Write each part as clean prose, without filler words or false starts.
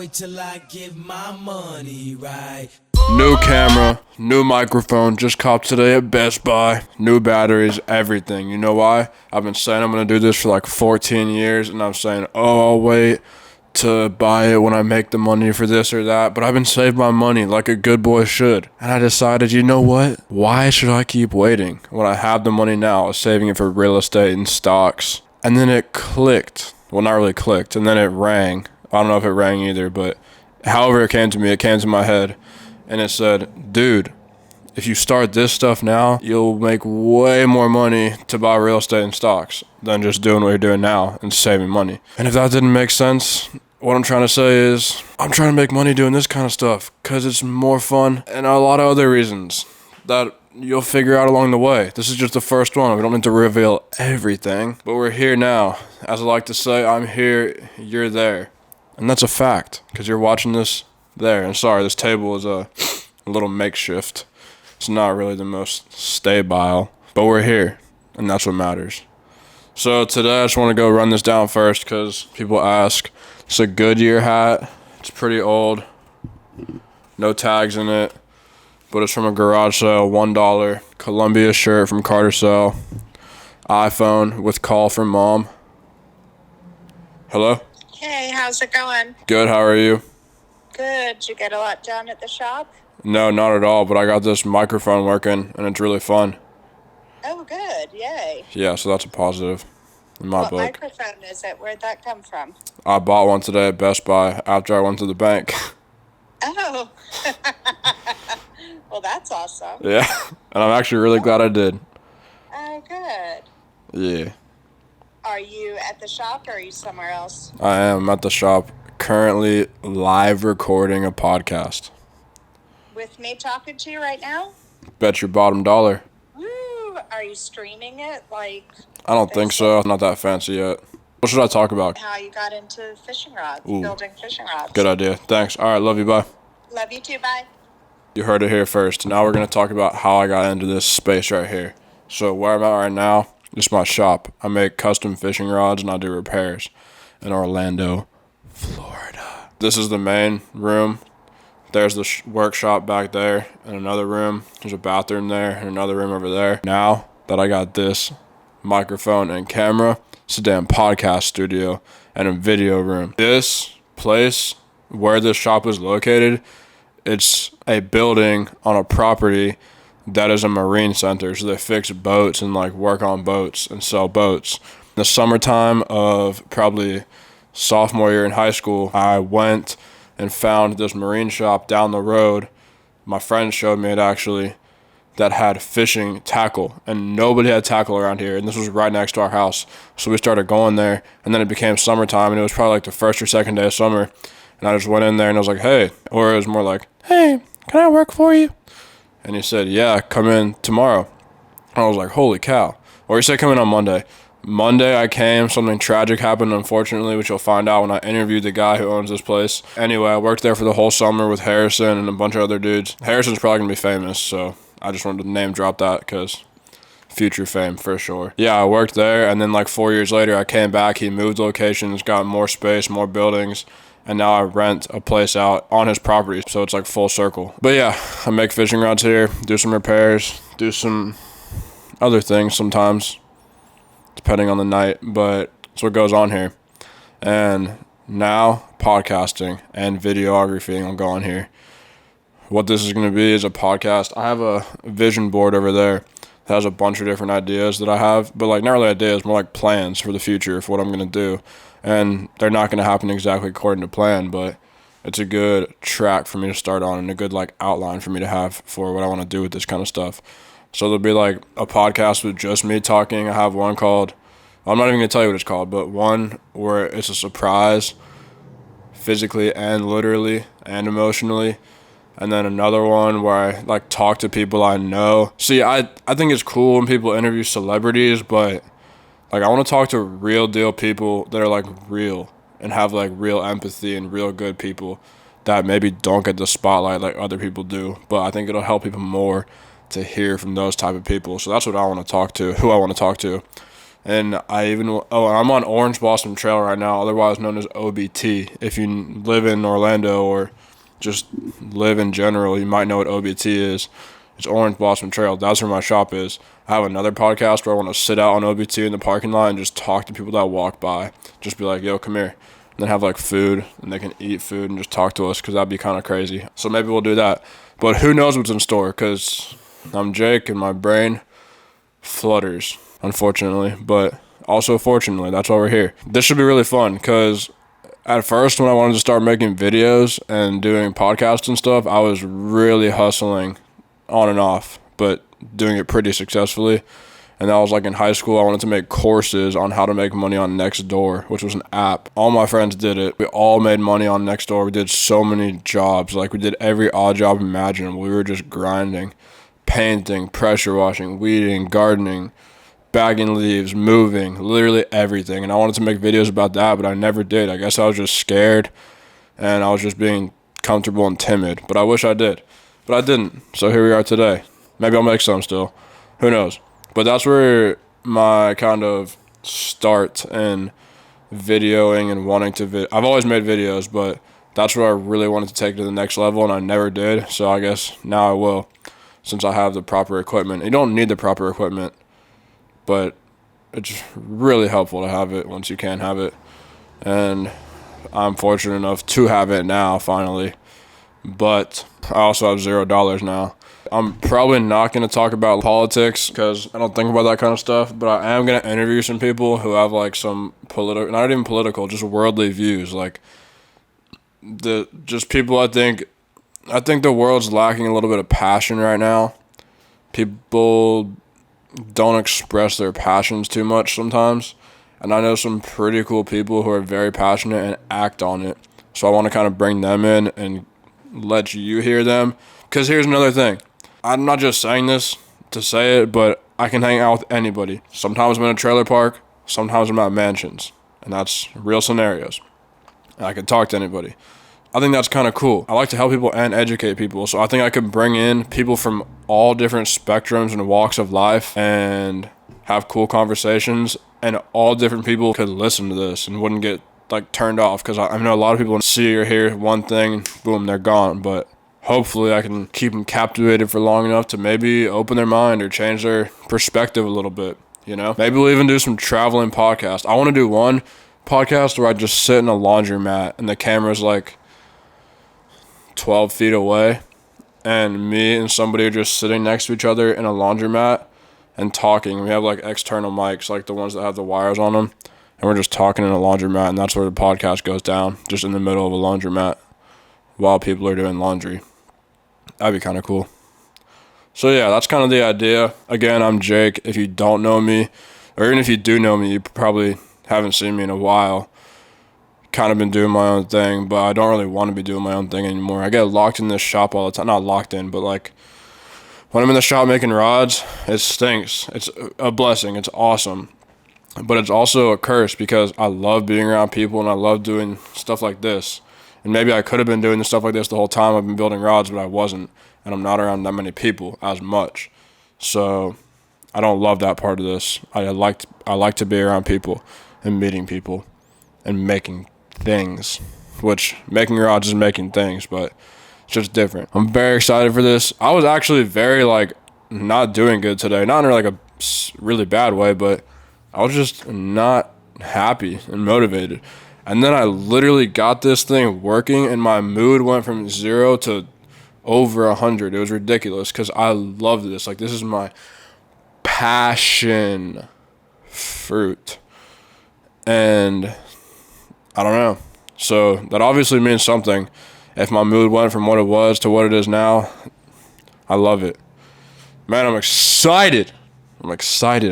wait till I get my money right. New camera, new microphone, just copped today at Best Buy. New batteries, everything. You know why? I've been saying I'm going to do this for like 14 years, and I'm saying, oh, I'll wait to buy it when I make the money for this or that. But I've been saving my money like a good boy should. And I decided, you know what? Why should I keep waiting when I have the money now? I was saving it for real estate and stocks. And then it clicked. Well, not really clicked. And then it rang. I don't know if it rang either, but however it came to me, it came to my head. And it said, dude, if you start this stuff now, you'll make way more money to buy real estate and stocks than just doing what you're doing now and saving money. And if that didn't make sense, what I'm trying to say is I'm trying to make money doing this kind of stuff because it's more fun and a lot of other reasons that you'll figure out along the way. This is just the first one. We don't need to reveal everything, but we're here now. As I like to say, I'm here, you're there. And that's a fact because you're watching this there. And sorry, this table is a little makeshift. It's not really the most stable, but we're here, and that's what matters. So today I just want to go run this down first because people ask. It's a Goodyear hat. It's pretty old. No tags in it, but it's from a garage sale, $1. Columbia shirt from Carter Sale. iPhone with call from mom. Hello? Hey, how's it going? Good, how are you? Good. Did you get a lot done at the shop? No, not at all, but I got this microphone working, and it's really fun. Oh, good. Yay. Yeah, so that's a positive in my book. What microphone is it? Where'd that come from? I bought one today at Best Buy after I went to the bank. Oh. Well, that's awesome. Yeah, and I'm actually really glad I did. Oh, good. Yeah. Are you at the shop or are you somewhere else? I am at the shop, currently live recording a podcast. With me talking to you right now? Bet your bottom dollar. Woo! Are you streaming it? I don't think so. Not that fancy yet. What should I talk about? How you got into fishing rods, Ooh. building fishing rods. Good idea. Thanks. All right, love you. Bye. Love you too. Bye. You heard it here first. Now we're going to talk about how I got into this space right here. So where I'm at right now is my shop. I make custom fishing rods and I do repairs in Orlando, Florida. This is the main room. There's the workshop back there and another room. There's a bathroom there and another room over there. Now that I got this microphone and camera, it's a damn podcast studio and a video room. This place where this shop is located, it's a building on a property that is a marine center. So they fix boats and work on boats and sell boats. In the summertime of probably sophomore year in high school, I went and found this marine shop down the road. My friend showed me it actually, that had fishing tackle, and nobody had tackle around here, and this was right next to our house. So we started going there, and then it became summertime, and it was probably the first or second day of summer, and I just went in there and I was like, hey, or it was more like, hey, can I work for you? And he said, yeah, come in tomorrow. I was like, holy cow. Or he said come in on Monday. Monday I came, something tragic happened unfortunately, which you'll find out when I interviewed the guy who owns this place. Anyway, I worked there for the whole summer with Harrison and a bunch of other dudes. Harrison's probably going to be famous, so I just wanted to name drop that because future fame for sure. Yeah, I worked there, and then 4 years later I came back. He moved locations, got more space, more buildings, and now I rent a place out on his property, so it's full circle. But yeah, I make fishing rods here, do some repairs, do some other things sometimes, depending on the night, but that's what goes on here. And now podcasting and videography will go on here. What this is going to be is a podcast. I have a vision board over there that has a bunch of different ideas that I have, but not really ideas, more plans for the future for what I'm going to do. And they're not going to happen exactly according to plan, but it's a good track for me to start on and a good outline for me to have for what I want to do with this kind of stuff. So there'll be a podcast with just me talking. I have one called, I'm not even going to tell you what it's called, but one where it's a surprise physically and literally and emotionally. And then another one where I talk to people I know. See, I think it's cool when people interview celebrities, but I want to talk to real deal people that are real and have real empathy and real good people that maybe don't get the spotlight like other people do. But I think it'll help people more to hear from those type of people. So that's what I want to talk to, who I want to talk to. And I'm on Orange Blossom Trail right now, otherwise known as OBT. If you live in Orlando or just live in general, you might know what OBT is. It's Orange Blossom Trail. That's where my shop is. I have another podcast where I want to sit out on OBT in the parking lot and just talk to people that walk by. Just be like, yo, come here. And then have like food, and they can eat food and just talk to us, because that'd be kind of crazy. So maybe we'll do that. But who knows what's in store, because I'm Jake and my brain flutters, unfortunately. But also fortunately, that's why we're here. This should be really fun, because at first when I wanted to start making videos and doing podcasts and stuff, I was really hustling on and off, but doing it pretty successfully. And that was like in high school. I wanted to make courses on how to make money on Nextdoor, which was an app. All my friends did it. We all made money on Nextdoor. We did so many jobs. Like, we did every odd job imaginable. We were just grinding, painting, pressure washing, weeding, gardening, bagging leaves, moving, literally everything. And I wanted to make videos about that, but I never did. I guess I was just scared, and I was just being comfortable and timid. But I wish I did. But I didn't. So here we are today. Maybe I'll make some still. Who knows? But that's where my kind of start in videoing and wanting to I've always made videos, but that's where I really wanted to take it to the next level, and I never did. So I guess now I will, since I have the proper equipment. You don't need the proper equipment, but it's really helpful to have it once you can have it. And I'm fortunate enough to have it now, finally. But I also have $0 now. I'm probably not going to talk about politics, because I don't think about that kind of stuff, but I am going to interview some people who have like some not even political, just worldly views. Like, just people I think the world's lacking a little bit of passion right now. People don't express their passions too much sometimes. And I know some pretty cool people who are very passionate and act on it. So I want to kind of bring them in and let you hear them. Because here's another thing. I'm not just saying this to say it, but I can hang out with anybody. Sometimes I'm in a trailer park, sometimes I'm at mansions, and that's real scenarios. And I can talk to anybody. I think that's kind of cool. I like to help people and educate people, so I think I could bring in people from all different spectrums and walks of life and have cool conversations, and all different people could listen to this and wouldn't get like turned off, because I know a lot of people see or hear one thing, boom, they're gone. But hopefully I can keep them captivated for long enough to maybe open their mind or change their perspective a little bit, you know? Maybe we'll even do some traveling podcasts. I want to do one podcast where I just sit in a laundromat and the camera's like 12 feet away, and me and somebody are just sitting next to each other in a laundromat and talking. We have like external mics, like the ones that have the wires on them, and we're just talking in a laundromat, and that's where the podcast goes down, just in the middle of a laundromat while people are doing laundry. That'd be kind of cool. So yeah, that's kind of the idea. Again, I'm Jake. If you don't know me, or even if you do know me, you probably haven't seen me in a while. Kind of been doing my own thing, but I don't really want to be doing my own thing anymore. I get locked in this shop all the time. Not locked in, but like when I'm in the shop making rods, it stinks. It's a blessing. It's awesome. But it's also a curse, because I love being around people and I love doing stuff like this. And maybe I could have been doing the stuff like this the whole time I've been building rods, but I wasn't. And I'm not around that many people as much. So I don't love that part of this. I like to be around people and meeting people and making things, which making rods is making things, but it's just different. I'm very excited for this. I was actually very like not doing good today. Not in like a really bad way, but I was just not happy and motivated. And then I literally got this thing working, and my mood went from 0 to over 100. It was ridiculous, because I loved this. Like, this is my passion fruit. And I don't know. So that obviously means something. If my mood went from what it was to what it is now, I love it. Man, I'm excited. I'm excited.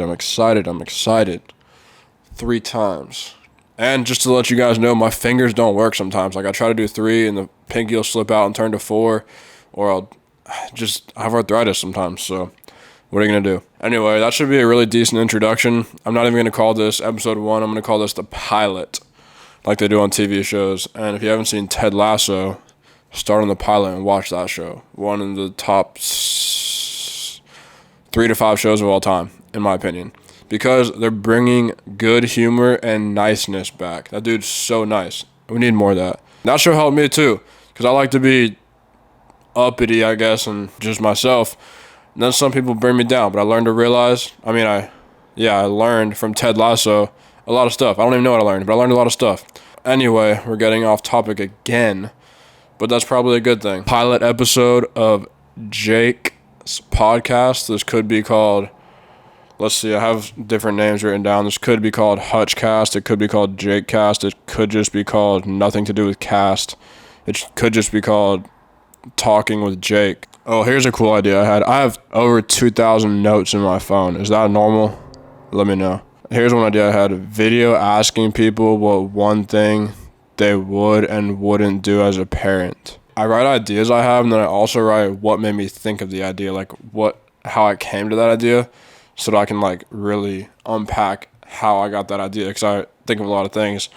3 times. And just to let you guys know, my fingers don't work sometimes. Like, I try to do 3 and the pinky will slip out and turn to 4, or I have arthritis sometimes. So what are you going to do? Anyway, that should be a really decent introduction. I'm not even going to call this episode 1. I'm going to call this the pilot, like they do on TV shows. And if you haven't seen Ted Lasso, start on the pilot and watch that show. One of the top 3 to 5 shows of all time, in my opinion. because they're bringing good humor and niceness back. That dude's so nice. We need more of that. That show helped me too, because I like to be uppity, I guess, and just myself. And then some people bring me down, but I learned to realize, I learned from Ted Lasso a lot of stuff. I don't even know what I learned, but I learned a lot of stuff. Anyway, we're getting off topic again, but that's probably a good thing. Pilot episode of Jake's podcast. This could be called, let's see, I have different names written down. This could be called Hutchcast. It could be called Jakecast. It could just be called Nothing to Do with Cast. It could just be called Talking with Jake. Oh, here's a cool idea I had. I have over 2,000 notes in my phone. Is that normal? Let me know. Here's one idea I had. A video asking people what one thing they would and wouldn't do as a parent. I write ideas I have, and then I also write what made me think of the idea, like how I came to that idea, so that I can like really unpack how I got that idea, because I think of a lot of things,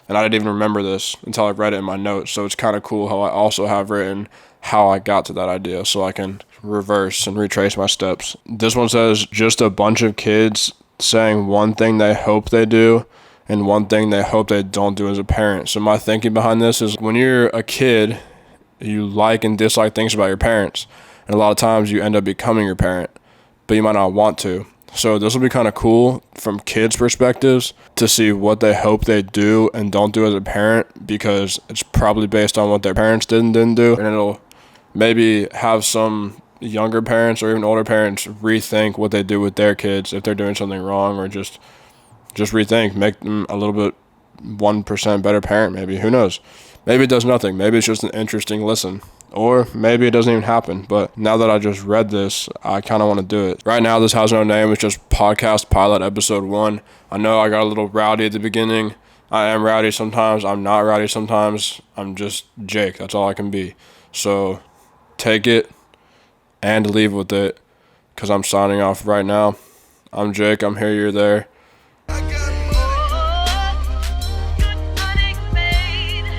and I didn't even remember this until I read it in my notes. So it's kind of cool how I also have written how I got to that idea, so I can reverse and retrace my steps. This one says, just a bunch of kids saying one thing they hope they do and one thing they hope they don't do as a parent. So my thinking behind this is, when you're a kid, you like and dislike things about your parents, and a lot of times you end up becoming your parent, but you might not want to. So this will be kind of cool from kids' perspectives to see what they hope they do and don't do as a parent, because it's probably based on what their parents did and didn't do, and it'll maybe have some younger parents or even older parents rethink what they do with their kids if they're doing something wrong, or just rethink, make them a little bit 1% better parent. Maybe, who knows? Maybe it does nothing. Maybe it's just an interesting listen, or maybe it doesn't even happen. But now that I just read this, I kind of want to do it. Right now, this has no name. It's just Podcast Pilot Episode 1. I know I got a little rowdy at the beginning. I am rowdy sometimes. I'm not rowdy sometimes. I'm just Jake. That's all I can be. So take it and leave with it, because I'm signing off right now. I'm Jake. I'm here. You're there.